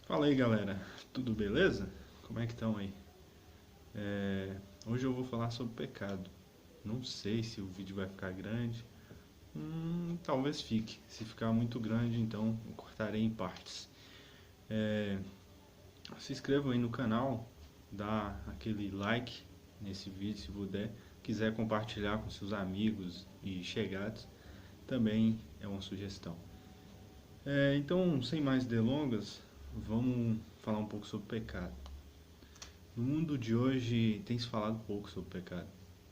Fala aí galera, tudo beleza? Como é que estão aí? Hoje eu vou falar sobre pecado. Não sei se o vídeo vai ficar grande. Talvez fique. Se ficar muito grande, então eu cortarei em partes. É, Se inscrevam aí no canal, dá aquele like nesse vídeo se puder. Quiser compartilhar com seus amigos e chegados, também é uma sugestão. Então, sem mais delongas, vamos falar um pouco sobre pecado. No mundo de hoje tem se falado pouco sobre pecado.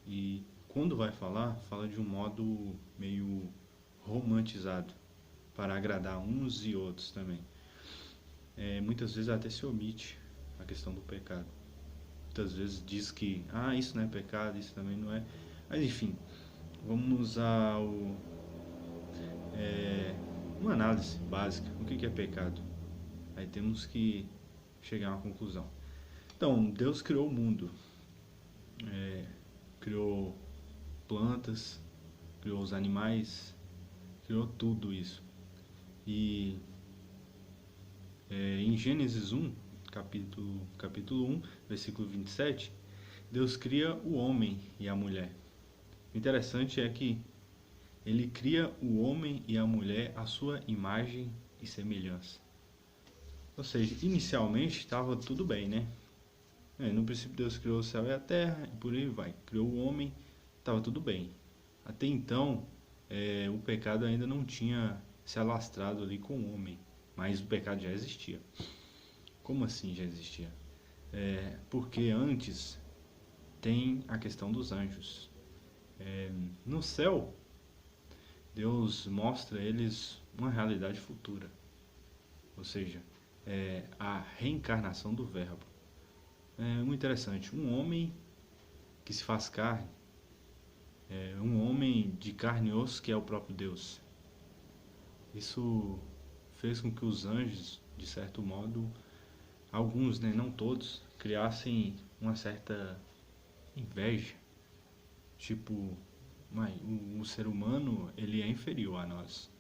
E quando vai falar, fala de um modo meio romantizado, para agradar uns e outros também. Muitas vezes até se omite a questão do pecado. Muitas vezes diz que, isso não é pecado, isso também não é. Mas enfim, vamos uma análise básica. O que é pecado? Aí temos que chegar a uma conclusão. Então, Deus criou o mundo, criou plantas, criou os animais, criou tudo isso. E em Gênesis 1, capítulo 1, versículo 27, Deus cria o homem e a mulher. O interessante é que ele cria o homem e a mulher à sua imagem e semelhança. Ou seja, inicialmente estava tudo bem, né? No princípio Deus criou o céu e a terra, e por aí vai. Criou o homem, estava tudo bem. Até então, o pecado ainda não tinha se alastrado ali com o homem, mas o pecado já existia. Como assim já existia? Porque antes tem a questão dos anjos. No céu, Deus mostra a eles uma realidade futura, ou seja, a reencarnação do Verbo. É muito interessante. Um homem que se faz carne, um homem de carne e osso que é o próprio Deus. Isso fez com que os anjos, de certo modo, alguns, né, não todos, criassem uma certa inveja. Tipo, o ser humano ele é inferior a nós.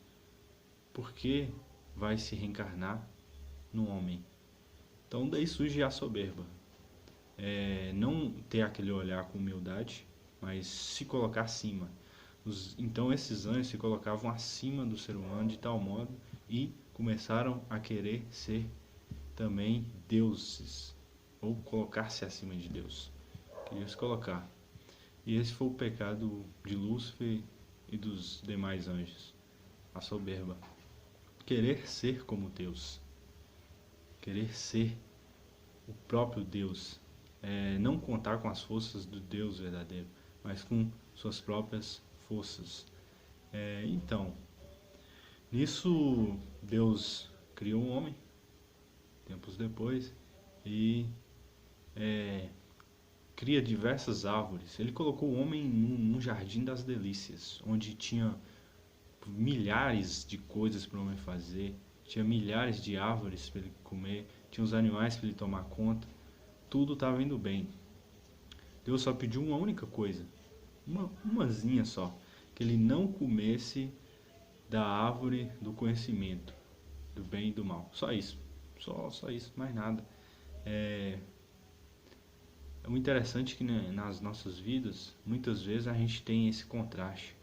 Por que vai se reencarnar no homem? Então daí surge a soberba. Não ter aquele olhar com humildade, mas se colocar acima. Então esses anjos se colocavam acima do ser humano de tal modo e começaram a querer ser também deuses, ou colocar-se acima de Deus. Queriam se colocar. E esse foi o pecado de Lúcifer e dos demais anjos, a soberba. Querer ser como Deus, querer ser o próprio Deus, não contar com as forças do Deus verdadeiro, mas com suas próprias forças. Então, nisso Deus criou um homem, tempos depois, e cria diversas árvores. Ele colocou o homem num jardim das delícias, onde tinha milhares de coisas para o homem fazer, tinha milhares de árvores para ele comer, tinha os animais para ele tomar conta, tudo estava indo bem. Deus só pediu uma única coisa, umazinha só, que ele não comesse da árvore do conhecimento, do bem e do mal. Só isso, só isso, mais nada. É muito interessante que, né, nas nossas vidas, muitas vezes a gente tem esse contraste,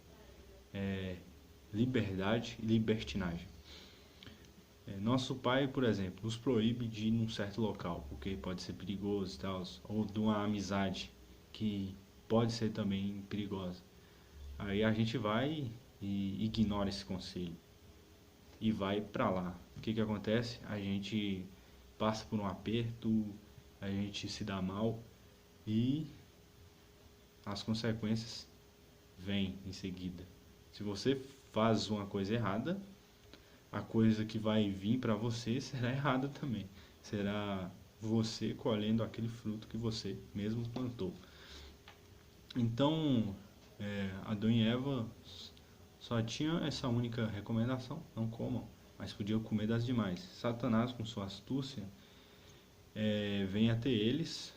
liberdade e libertinagem. Nosso pai, por exemplo, nos proíbe de ir num certo local, porque pode ser perigoso e tal, ou de uma amizade que pode ser também perigosa. Aí a gente vai e ignora esse conselho e vai pra lá. O que acontece? A gente passa por um aperto, a gente se dá mal e as consequências vêm em seguida. Se você faz uma coisa errada, a coisa que vai vir para você será errada também. Será você colhendo aquele fruto que você mesmo plantou. Então, Adão e Eva só tinham essa única recomendação: não comam, mas podiam comer das demais. Satanás, com sua astúcia, vem até eles.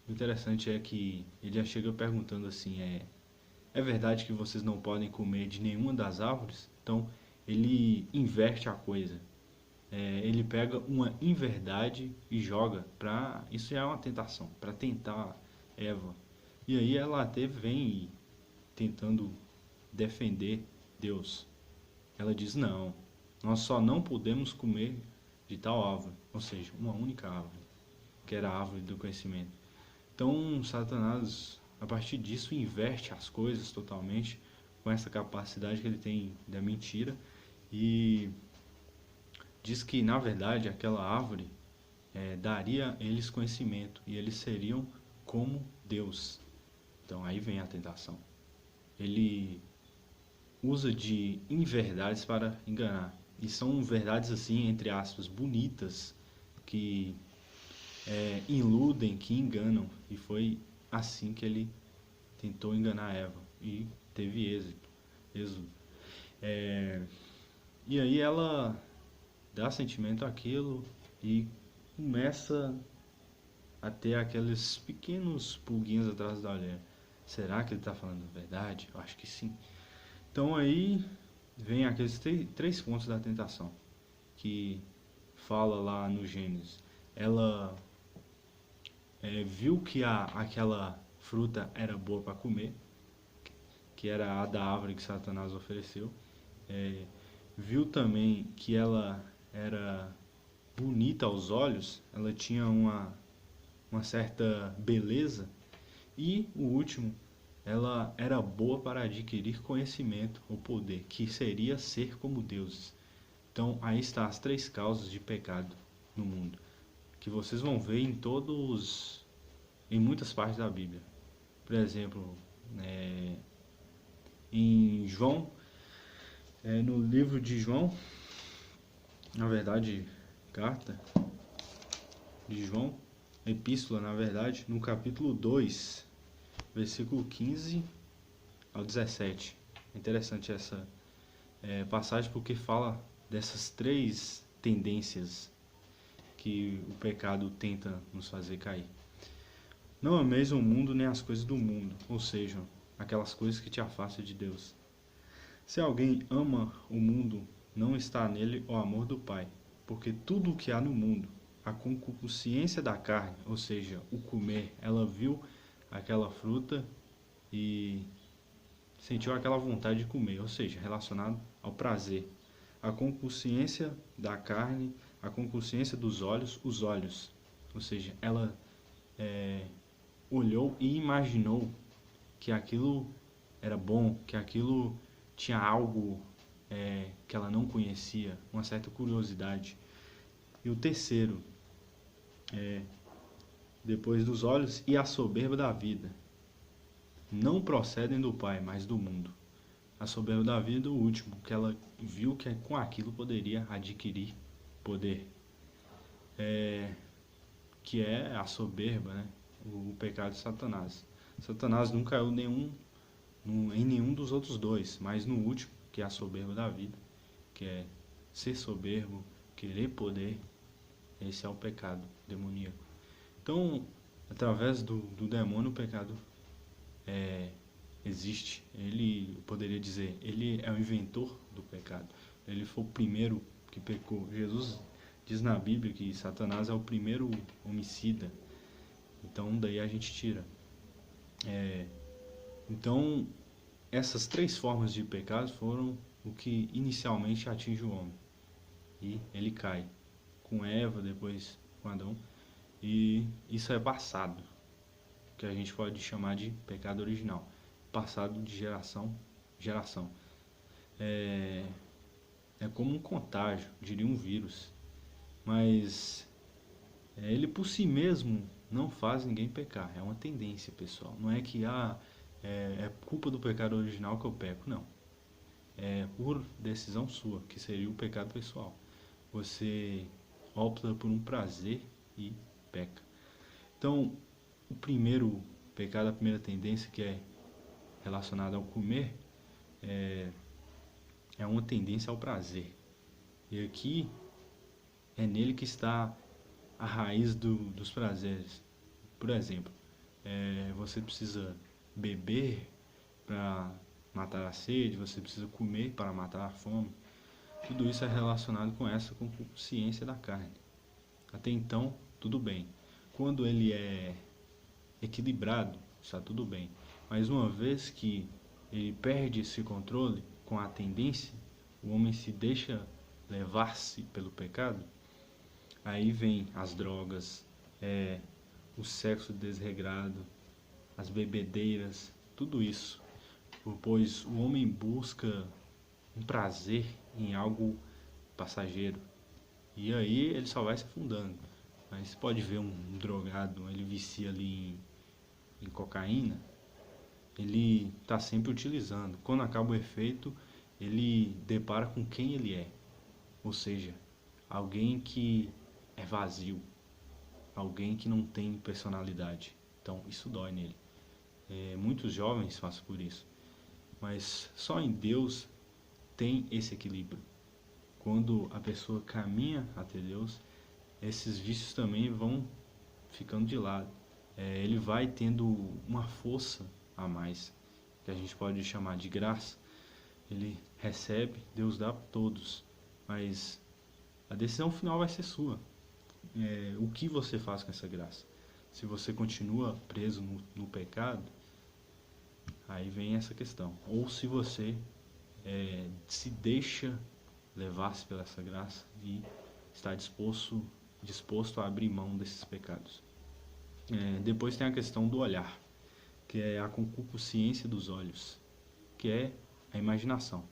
O interessante é que ele já chega perguntando assim: é verdade que vocês não podem comer de nenhuma das árvores? Então ele inverte a coisa. ele pega uma inverdade e joga para isso já é uma tentação para tentar Eva. E aí ela até vem tentando defender Deus. Ela diz: não, nós só não podemos comer de tal árvore, ou seja, uma única árvore, que era a árvore do conhecimento. Então Satanás, a partir disso, inverte as coisas totalmente com essa capacidade que ele tem da mentira e diz que na verdade aquela árvore daria a eles conhecimento e eles seriam como Deus. Então aí vem a tentação. Ele usa de inverdades para enganar. E são verdades assim, entre aspas, bonitas, que iludem, que enganam. E foi assim que ele tentou enganar Eva. E teve êxito. E aí ela dá sentimento àquilo e começa a ter aqueles pequenos pulguinhos atrás da orelha. Será que ele está falando a verdade? Eu acho que sim. Então aí vem aqueles três pontos da tentação que fala lá no Gênesis. Ela viu que aquela fruta era boa para comer, que era a da árvore que Satanás ofereceu. Viu também que ela era bonita aos olhos, ela tinha uma certa beleza. E o último, ela era boa para adquirir conhecimento ou poder, que seria ser como deuses. Então aí está as três causas de pecado no mundo, que vocês vão ver em muitas partes da Bíblia. Por exemplo, em João, no livro de João, na verdade, carta de João, epístola, na verdade, no capítulo 2, versículo 15 ao 17. É interessante essa passagem porque fala dessas três tendências que o pecado tenta nos fazer cair. Não ameis o mundo nem as coisas do mundo, ou seja, aquelas coisas que te afastam de Deus. Se alguém ama o mundo, não está nele o amor do Pai, porque tudo o que há no mundo, a concupiscência da carne, ou seja, o comer, ela viu aquela fruta e sentiu aquela vontade de comer, ou seja, relacionado ao prazer. A concupiscência da carne, a concupiscência dos olhos, os olhos. Ou seja, ela olhou e imaginou que aquilo era bom, que aquilo tinha algo que ela não conhecia, uma certa curiosidade. E o terceiro, depois dos olhos, e a soberba da vida. Não procedem do Pai, mas do mundo. A soberba da vida, o último, que ela viu que com aquilo poderia adquirir poder. Que é a soberba, né? O pecado de Satanás. Satanás não caiu em nenhum dos outros dois, mas no último, que é a soberba da vida, que é ser soberbo, querer poder, esse é o pecado demoníaco. Então, através do demônio, o pecado existe. Ele, poderia dizer, ele é o inventor do pecado. Ele foi o primeiro que pecou. Jesus diz na Bíblia que Satanás é o primeiro homicida. Então, daí a gente tira. Então, essas três formas de pecado foram o que inicialmente atinge o homem. E ele cai. Com Eva, depois com Adão. E isso é passado, que a gente pode chamar de pecado original. Passado de geração em geração. É como um contágio, diria um vírus. Mas ele por si mesmo não faz ninguém pecar. É uma tendência, pessoal. Não é que é culpa do pecado original que eu peco. Não. É por decisão sua, que seria o pecado pessoal. Você opta por um prazer e peca. Então, o primeiro pecado, a primeira tendência, que é relacionada ao comer, é uma tendência ao prazer. E aqui é nele que está a raiz dos prazeres. Por exemplo, você precisa beber para matar a sede, você precisa comer para matar a fome. Tudo isso é relacionado com essa concupiscência da carne. Até então, tudo bem. Quando ele é equilibrado, está tudo bem. Mas uma vez que ele perde esse controle com a tendência, o homem se deixa levar-se pelo pecado, aí vem as drogas, o sexo desregrado, as bebedeiras, tudo isso. Pois o homem busca um prazer em algo passageiro. E aí ele só vai se afundando. Mas você pode ver um drogado, ele vicia ali em cocaína, ele está sempre utilizando. Quando acaba o efeito, ele depara com quem ele é. Ou seja, alguém que é vazio, alguém que não tem personalidade. Então isso dói nele. Muitos jovens passam por isso. Mas só em Deus tem esse equilíbrio. Quando a pessoa caminha até Deus, esses vícios também vão ficando de lado. Ele vai tendo uma força a mais, que a gente pode chamar de graça. Ele recebe, Deus dá para todos, mas a decisão final vai ser sua. O que você faz com essa graça? Se você continua preso no pecado, aí vem essa questão. Ou se você se deixa levar-se pela essa graça e está disposto a abrir mão desses pecados. Depois tem a questão do olhar, que é a concupiscência dos olhos, que é a imaginação,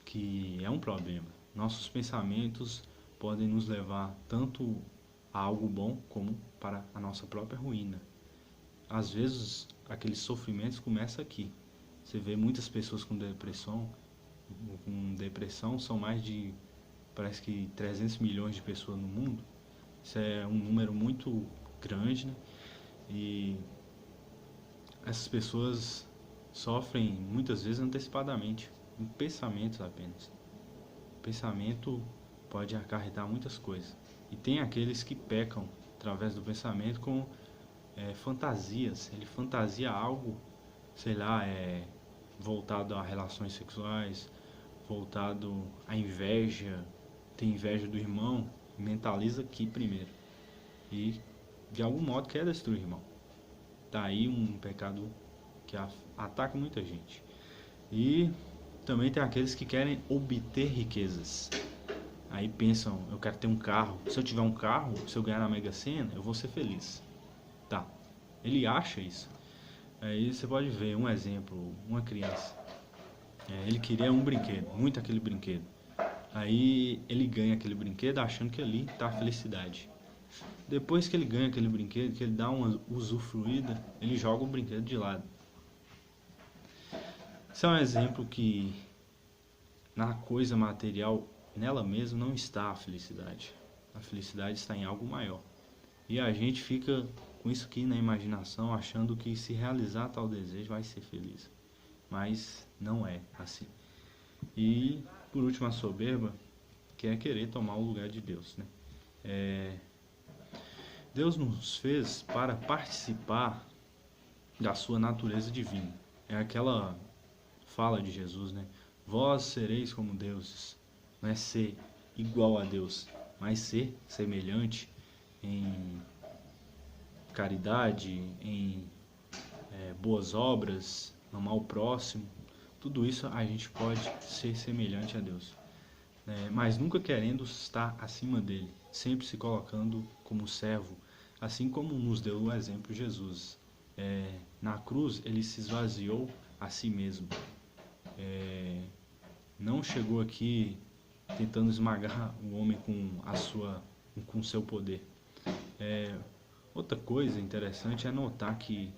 que é um problema. Nossos pensamentos podem nos levar tanto a algo bom como para a nossa própria ruína. Às vezes, aqueles sofrimentos começam aqui. Você vê muitas pessoas com depressão, são mais de, parece que 300 milhões de pessoas no mundo. Isso é um número muito grande, né? E essas pessoas sofrem muitas vezes antecipadamente, em pensamentos apenas. O pensamento pode acarretar muitas coisas. E tem aqueles que pecam através do pensamento com fantasias. Ele fantasia algo, sei lá, voltado a relações sexuais, voltado à inveja, tem inveja do irmão, mentaliza aqui primeiro. E de algum modo quer destruir o irmão. Tá aí um pecado que ataca muita gente. E também tem aqueles que querem obter riquezas. Aí pensam, eu quero ter um carro. Se eu tiver um carro, se eu ganhar na Mega Sena, eu vou ser feliz. Tá. Ele acha isso. Aí você pode ver um exemplo, uma criança. Ele queria um brinquedo, muito aquele brinquedo. Aí ele ganha aquele brinquedo achando que ali está a felicidade. Depois que ele ganha aquele brinquedo, que ele dá uma usufruída, ele joga o brinquedo de lado. Isso é um exemplo que na coisa material, nela mesma, não está a felicidade. A felicidade está em algo maior. E a gente fica com isso aqui na imaginação, achando que se realizar tal desejo vai ser feliz. Mas não é assim. E, por último, a soberba, que é querer tomar o lugar de Deus, né? Deus nos fez para participar da sua natureza divina. É aquela fala de Jesus, né? Vós sereis como deuses. Não é ser igual a Deus, mas ser semelhante em caridade, em boas obras, amar o próximo. Tudo isso a gente pode ser semelhante a Deus. Mas nunca querendo estar acima dele, sempre se colocando como servo, assim como nos deu o exemplo Jesus. Na cruz ele se esvaziou a si mesmo, não chegou aqui tentando esmagar o homem com seu poder. Outra coisa interessante é notar que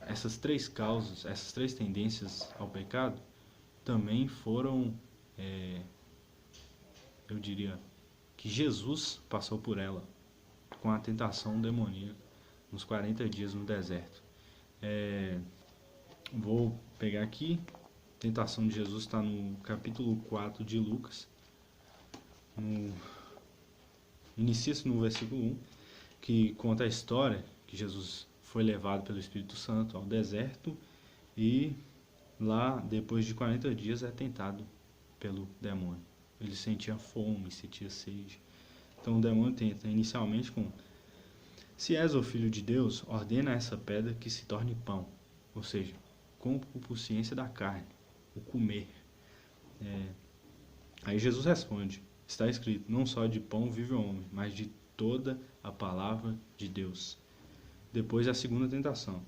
essas três causas, essas três tendências ao pecado também foram, eu diria, que Jesus passou por ela com a tentação demoníaca nos 40 dias no deserto. Vou pegar aqui, a tentação de Jesus está no capítulo 4 de Lucas, inicia-se no versículo 1, que conta a história que Jesus foi levado pelo Espírito Santo ao deserto e lá, depois de 40 dias, é tentado pelo demônio. ele sentia fome, sentia sede. Então o demônio tenta inicialmente com: se és o filho de Deus, ordena a essa pedra que se torne pão. Ou seja, com concupiscência da carne, o comer. Aí Jesus responde: está escrito, não só de pão vive o homem, mas de toda a palavra de Deus. Depois a segunda tentação,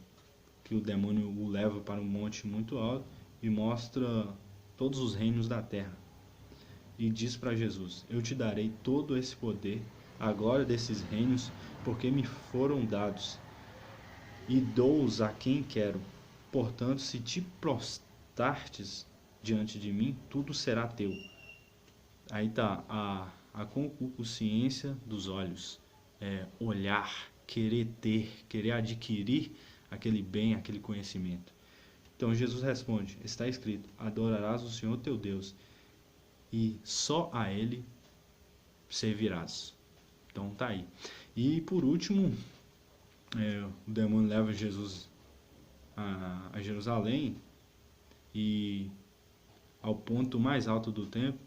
que o demônio o leva para um monte muito alto e mostra todos os reinos da terra. E diz para Jesus: eu te darei todo esse poder, a glória desses reinos, porque me foram dados, e dou-os a quem quero. Portanto, se te prostrartes diante de mim, tudo será teu. Aí está a concupiscência dos olhos, olhar, querer ter, querer adquirir aquele bem, aquele conhecimento. Então Jesus responde: está escrito, adorarás o Senhor teu Deus e só a Ele servirás. Então tá aí. E por último, o demônio leva Jesus a Jerusalém e ao ponto mais alto do templo,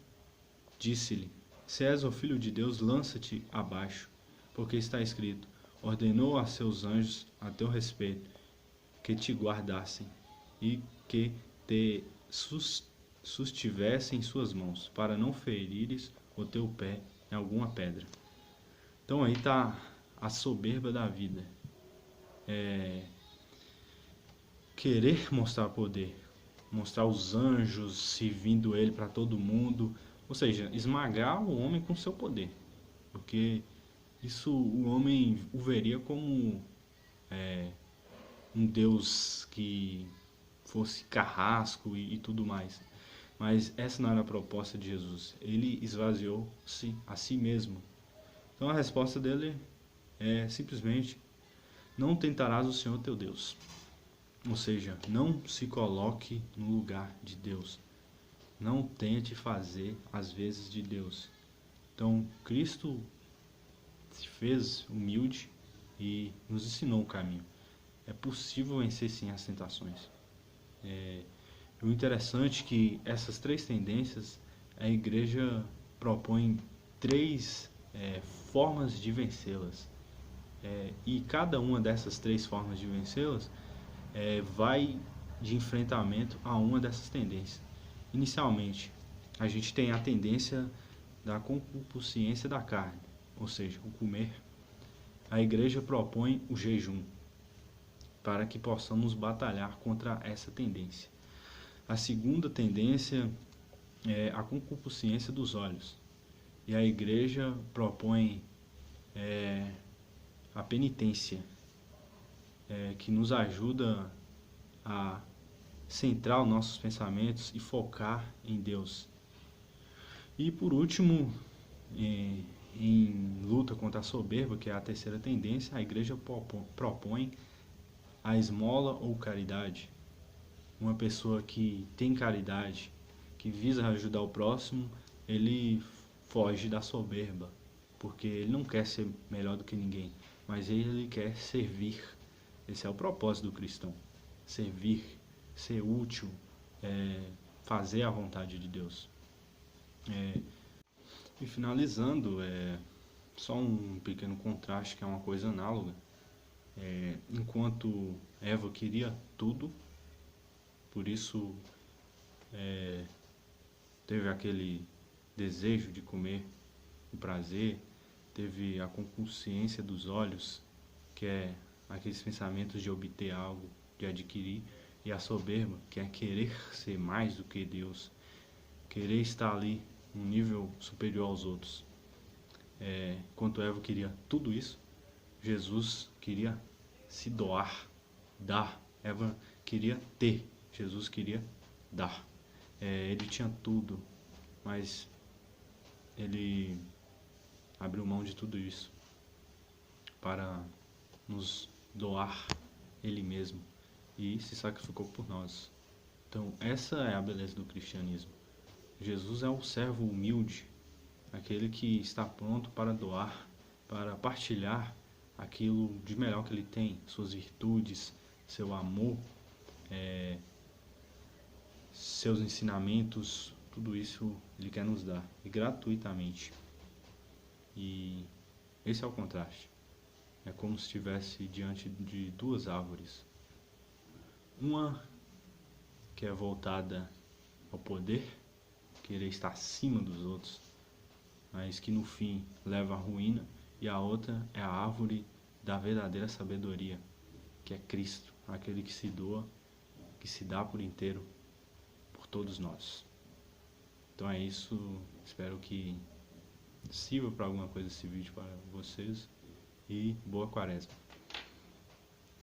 disse-lhe: se és o filho de Deus, lança-te abaixo, porque está escrito, ordenou a seus anjos a teu respeito, que te guardassem e que te sustivessem em suas mãos, para não ferires o teu pé em alguma pedra. Então aí está a soberba da vida. Querer mostrar poder, mostrar os anjos servindo ele para todo mundo, ou seja, esmagar o homem com seu poder, porque isso o homem o veria como um Deus que fosse carrasco e tudo mais. Mas essa não era a proposta de Jesus. Ele esvaziou-se a si mesmo. Então a resposta dele é simplesmente: não tentarás o Senhor teu Deus. Ou seja, não se coloque no lugar de Deus. Não tente fazer as vezes de Deus. Então Cristo se fez humilde e nos ensinou o caminho. É possível vencer sim as tentações. O interessante é que essas três tendências, a igreja propõe três formas de vencê-las. E cada uma dessas três formas de vencê-las vai de enfrentamento a uma dessas tendências. Inicialmente, a gente tem a tendência da concupiscência da carne, ou seja, o comer. A igreja propõe o jejum, para que possamos batalhar contra essa tendência. A segunda tendência é a concupiscência dos olhos. E a igreja propõe a penitência, que nos ajuda a centrar os nossos pensamentos e focar em Deus. E por último, em luta contra a soberba, que é a terceira tendência, a igreja propõe a esmola ou caridade. Uma pessoa que tem caridade, que visa ajudar o próximo, ele foge da soberba, porque ele não quer ser melhor do que ninguém, mas ele quer servir. Esse é o propósito do cristão: servir, ser útil, fazer a vontade de Deus. E finalizando, só um pequeno contraste, que é uma coisa análoga. Enquanto Eva queria tudo, por isso teve aquele desejo de comer, o prazer, teve a concupiscência dos olhos, que é aqueles pensamentos de obter algo, de adquirir, e a soberba, que é querer ser mais do que Deus, querer estar ali um nível superior aos outros. Enquanto Eva queria tudo isso, Jesus queria se doar, dar. Eva queria ter, Jesus queria dar. Ele tinha tudo, mas ele abriu mão de tudo isso para nos doar ele mesmo e se sacrificou por nós. Então essa é a beleza do cristianismo. Jesus é o servo humilde, aquele que está pronto para doar, para partilhar aquilo de melhor que ele tem, suas virtudes, seu amor, seus ensinamentos, Tudo isso Ele quer nos dar, e gratuitamente. E esse é o contraste. É como se estivesse diante de duas árvores. Uma que é voltada ao poder, querer estar acima dos outros, mas que no fim leva à ruína, e a outra é a árvore da verdadeira sabedoria, que é Cristo, aquele que se doa, que se dá por inteiro por todos nós. Então é isso, espero que sirva para alguma coisa esse vídeo para vocês, e boa quaresma.